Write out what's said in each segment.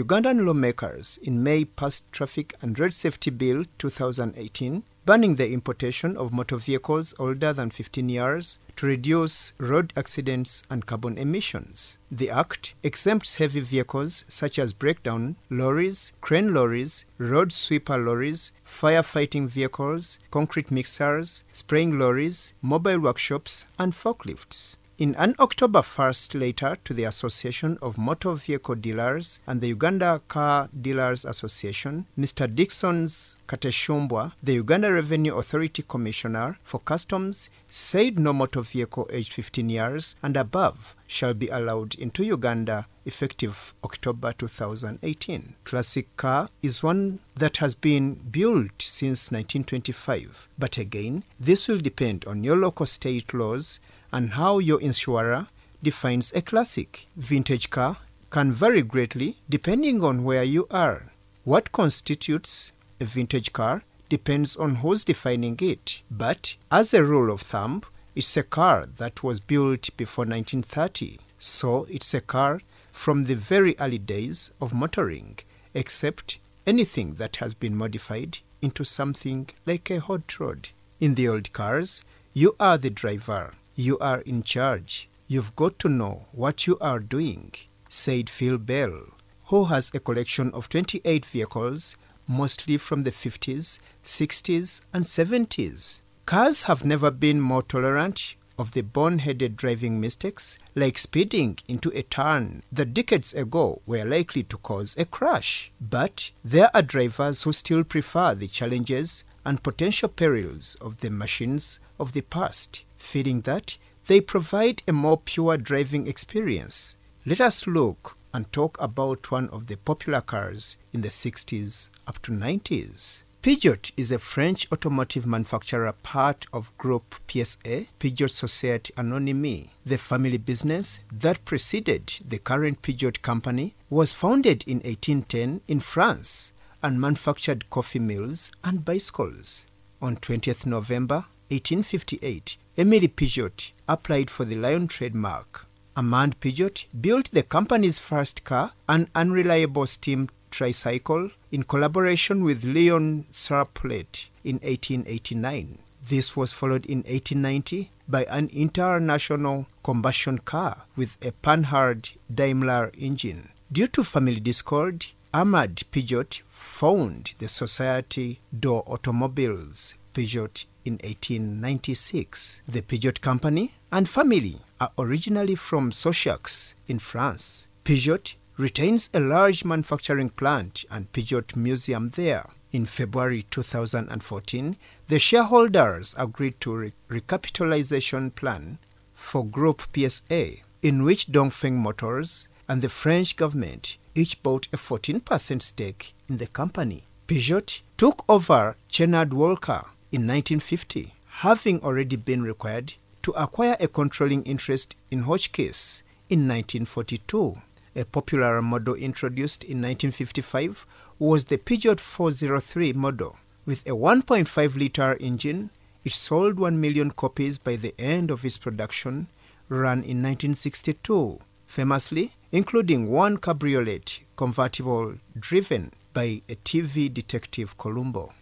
Ugandan lawmakers in May passed Traffic and Road Safety Bill 2018, banning the importation of motor vehicles older than 15 years to reduce road accidents and carbon emissions. The Act exempts heavy vehicles such as breakdown lorries, crane lorries, road sweeper lorries, firefighting vehicles, concrete mixers, spraying lorries, mobile workshops, and forklifts. In an October 1st letter to the Association of Motor Vehicle Dealers and the Uganda Car Dealers Association, Mr. Dickson's Kateshumbwa, the Uganda Revenue Authority Commissioner for Customs, said no motor vehicle aged 15 years and above shall be allowed into Uganda effective October 2018. Classic car is one that has been built since 1925, but again, this will depend on your local state laws and how your insurer defines a classic. Vintage car can vary greatly depending on where you are. What constitutes a vintage car depends on who's defining it, but as a rule of thumb, it's a car that was built before 1930, so it's a car from the very early days of motoring, except anything that has been modified into something like a hot rod. In the old cars, you are the driver. You are in charge. You've got to know what you are doing, said Phil Bell, who has a collection of 28 vehicles, mostly from the 50s, 60s, and 70s. Cars have never been more tolerant of the boneheaded driving mistakes, like speeding into a turn that decades ago were likely to cause a crash. But there are drivers who still prefer the challenges and potential perils of the machines of the past, feeling that they provide a more pure driving experience. Let us look and talk about one of the popular cars in the 60s up to 90s. Peugeot is a French automotive manufacturer, part of Group PSA, Peugeot Société Anonyme. The family business that preceded the current Peugeot company was founded in 1810 in France and manufactured coffee mills and bicycles. On 20th November 1858, Émile Peugeot applied for the Lion trademark. Armand Peugeot built the company's first car, an unreliable steam tricycle, in collaboration with Leon Sarplet in 1889. This was followed in 1890 by an international combustion car with a Panhard Daimler engine. Due to family discord, Armand Peugeot founded the Société d'Automobiles Peugeot in 1896. The Peugeot company and family are originally from Sochaux in France. Peugeot retains a large manufacturing plant and Peugeot museum there. In February 2014, the shareholders agreed to a recapitalization plan for Group PSA, in which Dongfeng Motors and the French government each bought a 14% stake in the company. Peugeot took over Chenard Walker in 1950, having already been required to acquire a controlling interest in Hotchkiss in 1942. A popular model introduced in 1955 was the Peugeot 403 model. With a 1.5-liter engine, it sold 1 million copies by the end of its production run in 1962, famously including one cabriolet convertible driven by a TV detective Columbo.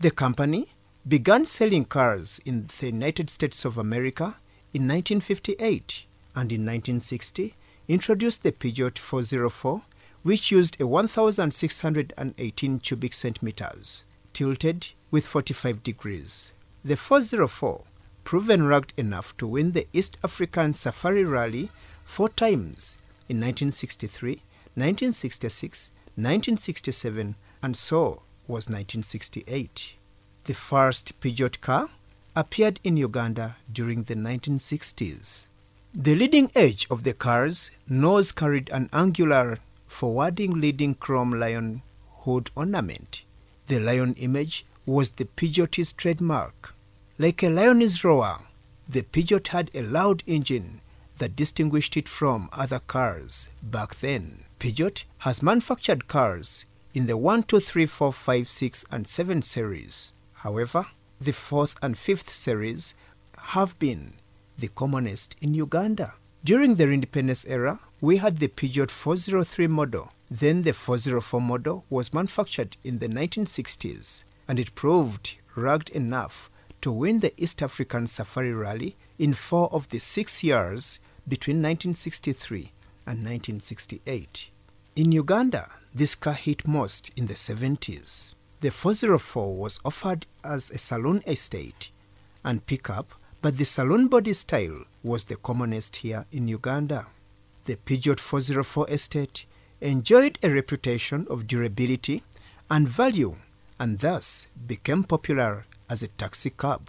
The company began selling cars in the United States of America in 1958 and in 1960 introduced the Peugeot 404, which used a 1,618 cubic centimeters, tilted with 45 degrees. The 404 proven rugged enough to win the East African Safari Rally 4 times in 1963, 1966, 1967, and so was 1968. The first Peugeot car appeared in Uganda during the 1960s. The leading edge of the car's nose carried an angular forwarding leading chrome lion hood ornament. The lion image was the Peugeot's trademark. Like a lion's roar, the Peugeot had a loud engine that distinguished it from other cars back then. Peugeot has manufactured cars in the 1, 2, 3, 4, 5, 6, and 7 series. However, the 4th and 5th series have been the commonest in Uganda. During the independence era, we had the Peugeot 403 model Then the 404 model was manufactured in the 1960s, and it proved rugged enough to win the East African Safari Rally in 4 of the 6 years between 1963 and 1968. In Uganda, this car hit most in the 70s. The 404 was offered as a saloon estate and pickup, but the saloon body style was the commonest here in Uganda. The Peugeot 404 estate enjoyed a reputation of durability and value, and thus became popular as a taxi cab,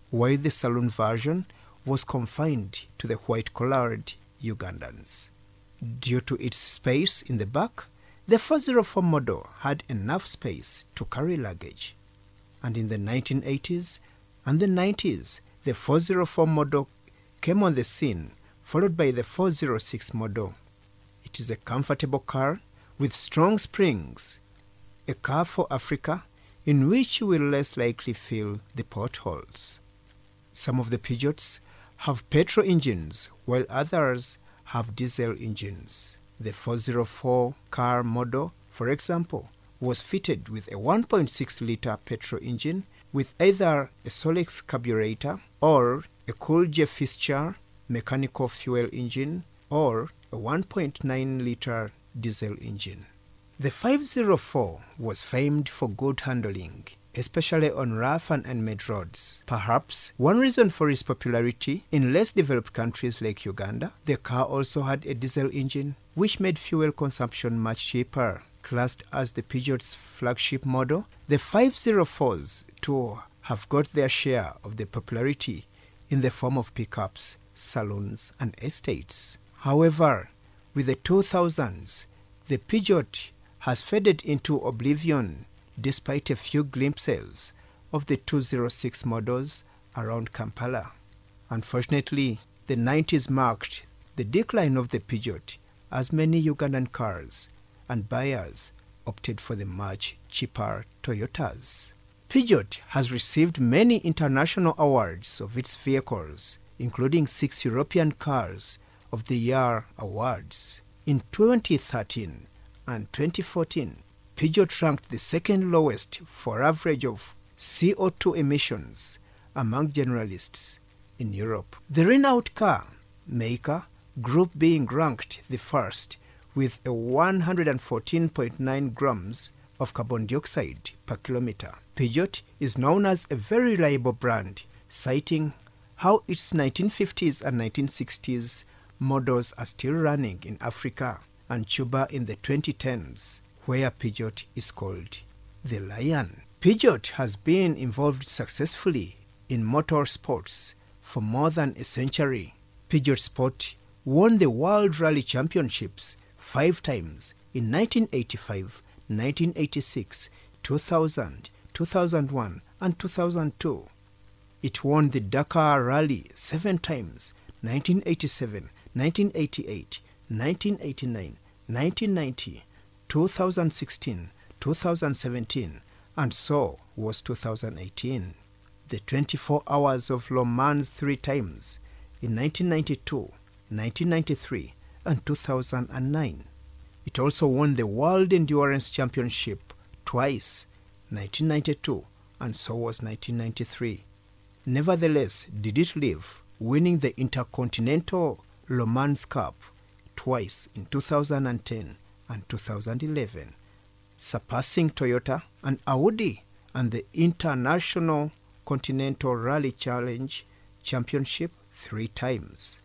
while the saloon version was confined to the white-collared Ugandans. Due to its space in the back, the 404 model had enough space to carry luggage. And in the 1980s and the 90s, the 404 model came on the scene, followed by the 406 model. It is a comfortable car with strong springs, a car for Africa in which you will less likely feel the potholes. Some of the Peugeots have petrol engines, while others have diesel engines. The 404 car model, for example, was fitted with a 1.6-litre petrol engine with either a Solex carburetor or a Coolidge fixture mechanical fuel engine or a 1.9-litre diesel engine. The 504 was famed for good handling, especially on rough and unmade roads. Perhaps one reason for its popularity in less developed countries like Uganda, the car also had a diesel engine, which made fuel consumption much cheaper. Classed as the Peugeot's flagship model, the 504s too have got their share of the popularity in the form of pickups, saloons and estates. However, with the 2000s, the Peugeot has faded into oblivion despite a few glimpses of the 206 models around Kampala. Unfortunately, the 90s marked the decline of the Peugeot as many Ugandan cars and buyers opted for the much cheaper Toyotas. Peugeot has received many international awards of its vehicles, including 6 European Cars of the Year awards. In 2013 and 2014, Peugeot ranked the second lowest for average of CO2 emissions among generalists in Europe. The Renault car maker group being ranked the first with a 114.9 grams of carbon dioxide per kilometer. Peugeot is known as a very reliable brand, citing how its 1950s and 1960s models are still running in Africa and Cuba in the 2010s, where Peugeot is called the Lion. Peugeot has been involved successfully in motor sports for more than a century. Peugeot Sport won the World Rally Championships 5 times in 1985, 1986, 2000, 2001 and 2002. It won the Dakar Rally 7 times, 1987, 1988, 1989, 1990, 2016, 2017, and so was 2018. The 24 Hours of Le Mans 3 times in 1992, 1993, and 2009. It also won the World Endurance Championship twice, 1992, and so was 1993. Nevertheless, did it live, winning the Intercontinental Le Mans Cup twice in 2010 and 2011, surpassing Toyota and Audi and the International Continental Rally Challenge Championship 3 times.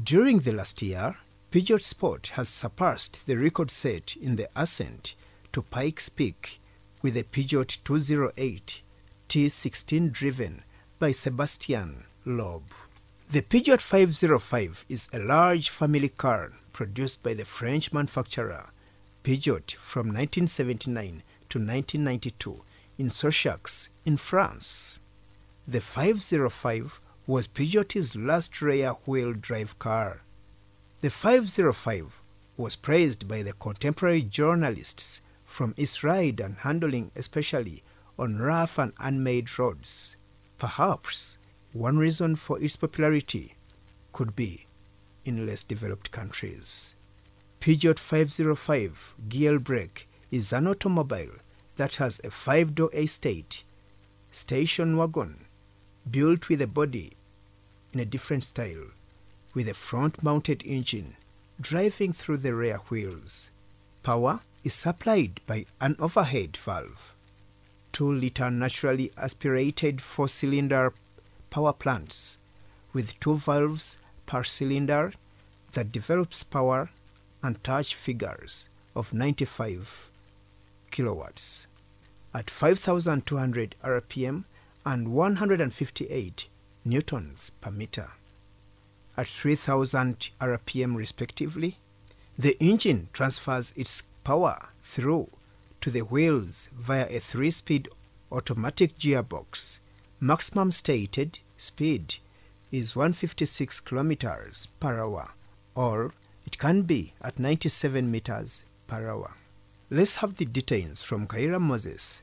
During the last year, Peugeot Sport has surpassed the record set in the ascent to Pikes Peak with a Peugeot 208 T16 driven by Sébastien Loeb. The Peugeot 505 is a large family car produced by the French manufacturer Peugeot from 1979 to 1992 in Sochaux in France. The 505 was Peugeot's last rear-wheel drive car. The 505 was praised by the contemporary journalists from its ride and handling, especially on rough and unmade roads. Perhaps one reason for its popularity could be in less developed countries. Peugeot 505 GL Brake is an automobile that has a 5-door estate station wagon built with a body in a different style, with a front-mounted engine driving through the rear wheels. Power is supplied by an overhead valve. 2-liter naturally aspirated 4-cylinder power plants with 2 valves per cylinder that develops power and touch figures of 95 kilowatts at 5,200 RPM and 158 newtons per meter at 3,000 RPM respectively. The engine transfers its power through to the wheels via a 3-speed automatic gearbox. Maximum stated speed is 156 kilometers per hour, or it can be at 97 meters per hour. Let's have the details from Bakayiira Moses,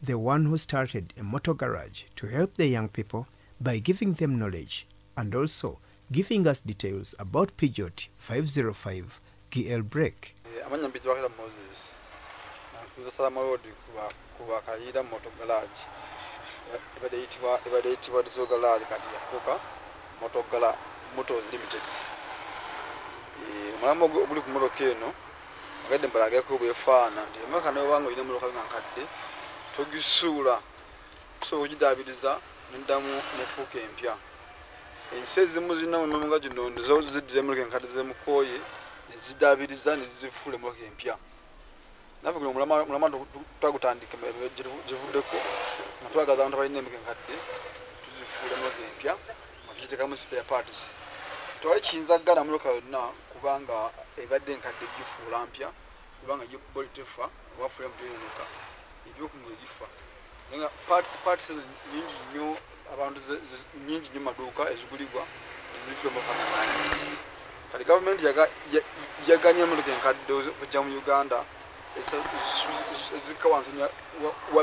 the one who started a motor garage to help the young people by giving them knowledge and also giving us details about Peugeot 505 GL Brake. Amanyambiti Bakayiira Moses. Nze salama road ku Bakayiira motor garage. Ibadde itibwa Dizo garage kati yafuuka Motors Limited. Omulamu oguli ku motoka eno agadde mbalagako bwefaana nti emmotoka n'obanga olina emmotoka nga nkadde togisuula so ogidaabiriza n'eddamu nefuuka empya. Ensi ezimu zirina emimu nga gino ndizo ziddira emmotoka enkadde zemukooye nezidaabiriza nezifuula emmotoka empya. Naffe guno mulama twagutandika givuddeko nga twagaza abantu abalina emmotoka enkadde tuzifuula emmotoka empya nga tugiteekamu spare parts. Twali kiyinza ggala mmotoka yonna kubanga ebadde enkadde gifuula mpya kubanga body tefa oba frame teyonoka ebyokumula egifa. Nga parts nyingi nnyo abantu nyingi nnyo maduuka ezigulibwa nezifuula emmotoka nange. Kati gavumenti yaganya emmotoka enkadde okujja mu Uganda ezikka wansi wa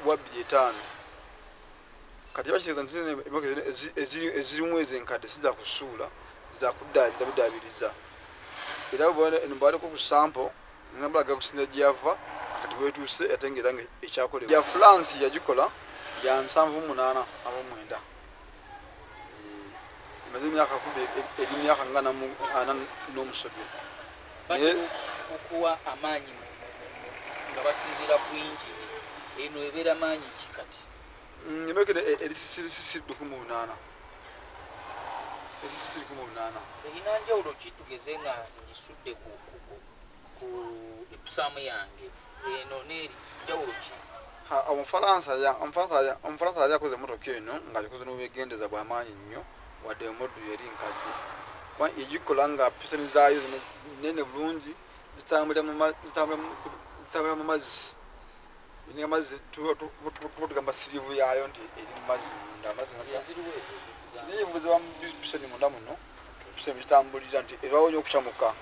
2.5. Kati bakiriza nti emmotoka ezirimu ezo enkadde zijja kusuula zizakudaabiriza budaabiriza. Era mbadeko ku sample nambalaga kusinza gyava kati bwetuuse yatengera nga ekyakolebwa. Ya France yagikola ya 7-8 ab'omwenda. Imaze emyaka eri myaka nga 4 n'omusobyo. Okuwa amaanyi nga basinziira ku injini eno ebeera maanyi ki kati? Emmotoka eri 6.8. Erina njawulo ki tugeze nga ngisudde ku epusaamu yange eno n'eri njawulo ki? Omufalansa yali akoze emmotoka eno ng'agikoze n'obwegendeza bw'amaanyi nnyo wadde emoddu yali nkadde. Egikola nga pisoni zaayo nene bulungi zitambulira mu mazzi. Ine amazzi tugamba sirivu yaayo nti eri mu mazzi munda. Amazzi sirivu ziba mu pisoni munda muno pisoni zitambulira nti erawonya okucamuka.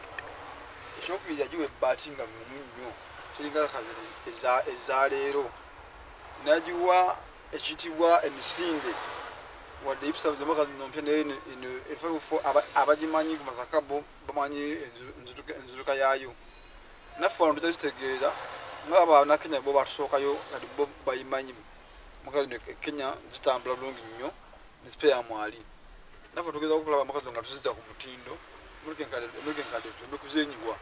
Ekyokubiri yagiwa ebbaati nga lumu nnyo kiringa kazi ezaleero. Nagiwa ekitibwa emisinde wadde ebisabu z'emmotoka zino mpya naye efeefo abagimanyi ku Masaka bo bamanyi enzuruka yaayo. Naffe wano tutazitegeera nga Bannakenya bo batusookayo kati bo bayimanyi. Emmotoka zino Kenya zitambula bulungi nnyo ne spare mwali. Naffe tugeza okulaba emmotoka zino nga tuzizza ku mutindo emmotoka enkadde tuleme kuzenyiwa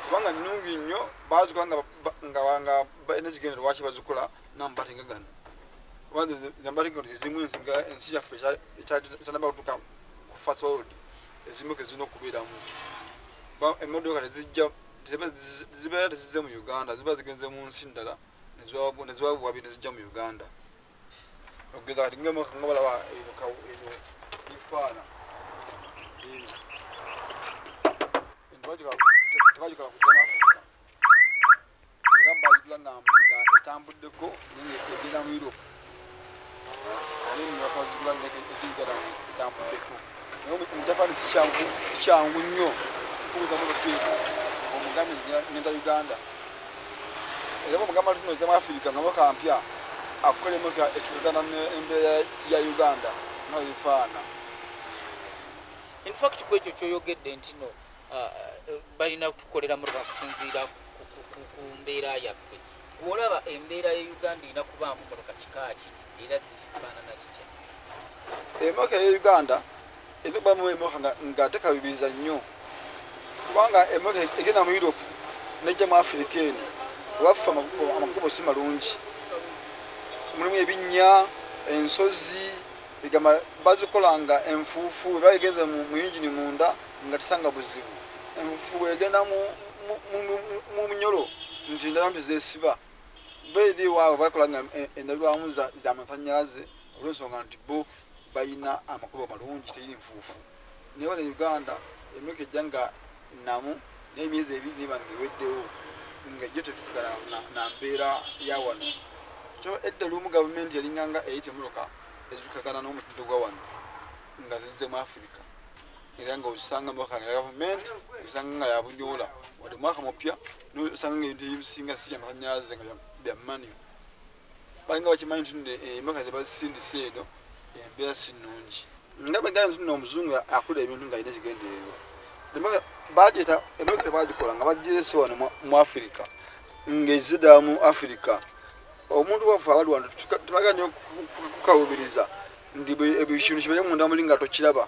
kubanga nnungi nnyo bazikola nga balina ekigendero lwaki bazikola n'amabati nga gano. Ezimu ensi yaffe ekyanaba kutuuka ku first world ezimmotoka zirina okubeeramu. Emmotoka zibeera tezizze mu Uganda, ziba zigenze mu nsi ndala neziwabwabi nezijja mu Uganda. Okugeza kati ng'emmotoka nga balaba eno lifaana tebagikola kujja mu Africa era bagigula nga etambuddeko egenda mu Europe. Mu Japan sikyangu nnyo okukuza motoka omugambi ngenda Uganda. Era omugamba tuno ozza mu Africa nga motoka mpya akukola emmotoka etuukana n'embeera ya Uganda nga bifaana. In fact kwekyo kyoyogedde nti no balina tukolera muruka kusinziira ku mbeera yaffe. Gwolaba embeera ya Uganda erina kubaamu muruka kikaaki era zifaanana kitya? Emmotoka ya Uganda etubamu emmotoka nga tekalubiriza nnyo kubanga emmotoka egenda mu Europe nejja mu Africa eno waffe amakubo si malungi, mulimu ebinnya, ensozi, bigamba bazikolanga enfuufu bwe bagenze mu yingini munda nga tisanga buzibu. Enfuufu bwegenda mu munyolo nti ndaba nti zeesiba beeri waabwe bakolanga endabirwamu z'amasannyalaze olw'ensonga nti bo balina amakubo malungi teri nfuufu. Naye wano Uganda emmotoka ejja nga namu n'emyezi ebiri neba nga eweddewo nga ejjo tetukugana na mbeera ya wano. So edda lumu gavumenti yalinganga eyita emmotoka ezikagana n'omutindo gwa wano nga zizze mu Africa era nga osanga emmotoka ya gavumenti osanga nga yabunyoola wadde mwaka mupya nosanga nga ebintu ebisinga si amasannyalaze nga bya mani. Balinga bakimanyi nti emmotoka zebazisindisa eno embeera si nnungi nga bagamba nti omuzungu akola ebintu nga alina ekigendererwa. Bagiyita emmotoka bagikola nga bagirese wano mu Africa ng'ezidda mu Africa. Omuntu waffe abali wano tebagala nnyo kukalubiriza nti ekintu kibaye munda muli nga tokiraba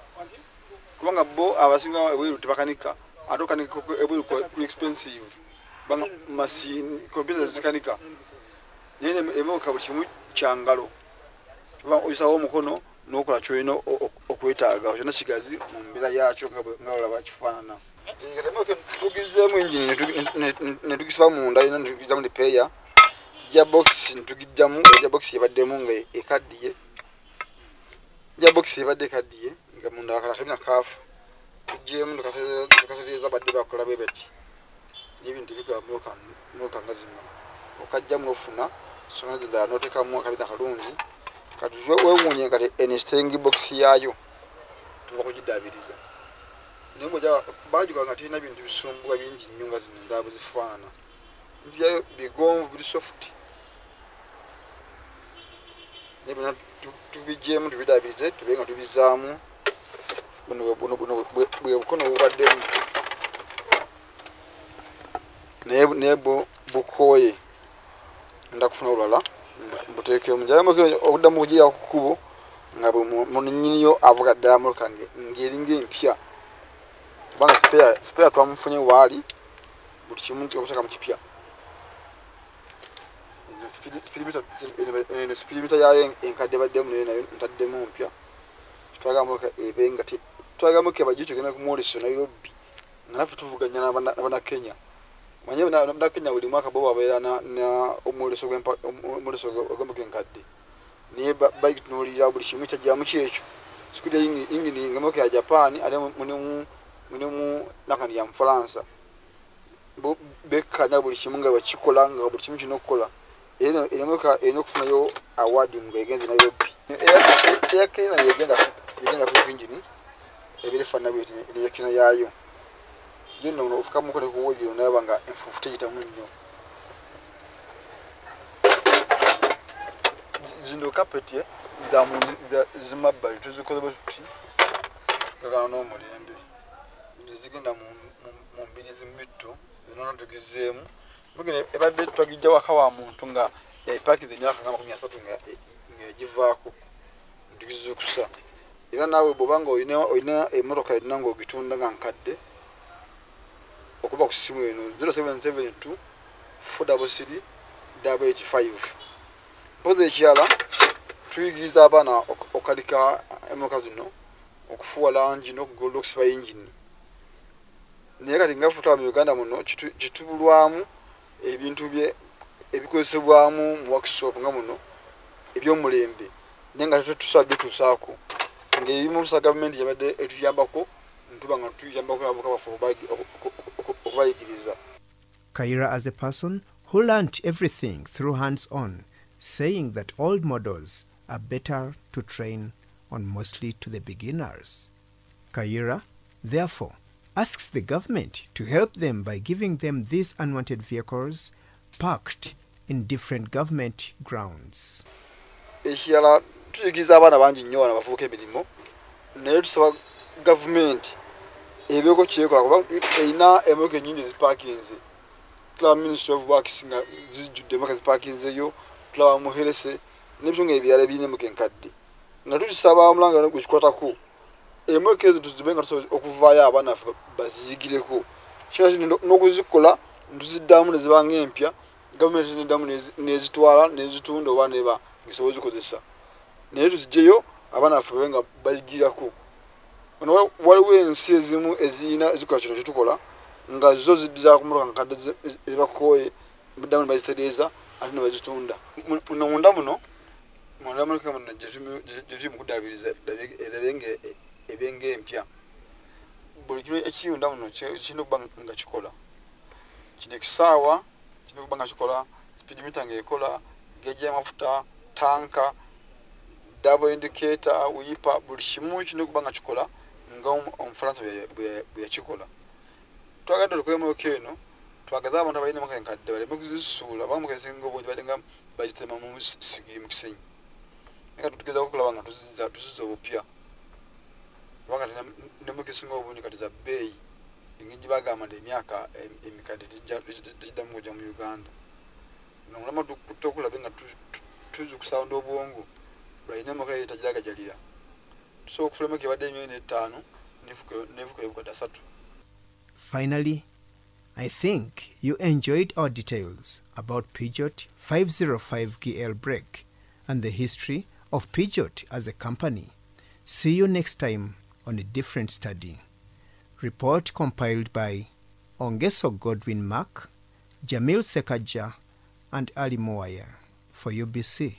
kubanga bo abasinga ebweru tebakanika ate okanika ebweru ku expensive kubanga masini kompyuta zikanika naye emmotoka buli kimu kyangalo kubanga oyisawo omukono n'okola kyolina okwetaaga kyonna kigazi mu mbeera yakyo nga olaba kifaanana. Tugizeemu engine ne tugisiba munda yonna ne tugizamu lipeeya gearbox ntugijjamu gearbox yebaddemu nga ekaddiye gearbox yebadde ekaddiye nga munda akala kabina kaafu tugyemu tukaseteeza badde bakola bwe bati n'ebintu bikola mmotoka nga zino okajjamu n'ofuna sona zidala n'oteekamu akabina kalungi kati weewuunye kati enstring box yaayo tuva kugidaabiriza naye bw'ojja baagikola nga terina bintu bisumbuwa bingi nnyo nga zino endala bwe zifaanana. Bintu byayo bigonvu biri soft naye byonna tubigyemu tubidaabirize tube nga tubizaamu bwe bukono bubaddemu naye bukooye ndakufuna olulala mbuteekemu okuddamu kugira ku kkubo nga munyiniyo avuga ddala mmotoka ng'eringa empya kubanga spare twamufunye waali buli kimu okuteeka mu kipya. Speedometer yayo enkadde baddemu nayo ntaddemu mpya twagala mmotoka ebe nga twagala mmotoka bagiyite egenda ku Moleso Nairobi nga naffe tuvuganya n'abannakenya. Manye n'abannakenya buli mwaka bo babeera n'omuleso ogw'emmotoka enkadde naye bagitunuulira buli kimu kyajjamu kyekyo sikuti ingini nga mmotoka ya Japan ate mulimu nakani ya Mufalansa bo bekkanya buli kimu nga bakikola nga buli kimu kirina okukola. Emmotoka erina okufunayo award nga egenze Nairobi. Eyakirina yegenda ku ingini ebeera efaanana bweti eyakirina yaayo yonna ono ofukamuko ne kuwogero nayaba nga enfuufu tegitamu nnyo. Zino kapeti zimabbali tuzikoze bwe tuti tukagana n'omulembe zigenda mu mbirizi mitto zonna tugizeemu ebadde twagijja waka wa muntu nga yaipakiza emyaka nga 30 nga yagivaako ntugizukusa. Era naawe bw'obanga olina emmotoka yonna ng'ogitunda nga nkadde okuba ku ssimu eno 0772 433 885. Mpozi ekirala tuyigiriza abaana okalika emmotoka zino okufuwa langi n'okugolola okusiba yingini naye kati nga ffe mu Uganda muno kitubulwamu ebintu ebikozesebwamu mu workshop nga muno eby'omulembe naye nga tetusabye tusaako ng'ebimu lusa gavumenti yabadde etuyambako ntuba nga tuyambako n'abavubuka baffe okubayigiriza. Bakayiira as a person who learnt everything through hands-on, saying that old models are better to train on mostly to the beginners. Bakayiira, therefore, asks the government to help them by giving them these unwanted vehicles parked in different government grounds. Ekirala tuyigiriza abaana bangi nnyo wano abavubuka emirimu naye tusaba gavumenti ebyeko kyekola kuba erina emotoka ennyingi ezipakinze tulaba Ministry of Works nga zijjudde emotoka zipakinzeyo tulaba muherese n'ebyo ng'ebirala birina emotoka enkadde nga tukisaba omulanga gwe kikwatako emotoka ezo tuzibe nga tusobola okuvaayo abaana ffe baziyigireko kira n'okuzikola ntuziddamu ne ziba ng'empya gavumenti neddamu nezitwala nezitunda oba neba ngesobola zikozesa naye tuzigyeyo abaana baffe babe nga bayigirako waliwo ensi ezimu eziyina ezikola kino kyetukola nga zo ziddiza ku motoka nkadde ezibakooye muddamu ne bazitereeza ate ne bazitunda munda muno gye tuli mu kuddabiriza ebenga empya buli kiro ekiyunda muno kirina okuba nga kikola kino ekisaawa kirina okuba nga kikola speedometer ng'ekola geeji y'amafuta tanka double indicator wipa buli kimu kirina okuba nga kikola nga omufalansa bwe yakikola twagadde tukole emotoka eno twagaza abantu abalina emotoka enkadde baleme kuzisuula bamuka esinga obungi badde nga bagitema mu sigiri mu kisenyi naye tutegeeza okulaba nga tuziza obupya kubanga n'emotoka esinga obungi kati za bbeeyi engeri bagamba nti emyaka emikadde tegiddamu kujja mu Uganda nomulama tukulabe nga tuzikusawunda obwongo balina emotoka etagiragajalira tusobola okufuna emotoka ebadde emyezi 5 nevuka ebukadde 3. Finally, I think you enjoyed our details about Peugeot 505 GL brake and the history of Peugeot as a company. See you next time on a different study. Report compiled by Ongeso Godwin Mark, Jamil Sekaja, and Ali Moaya for UBC.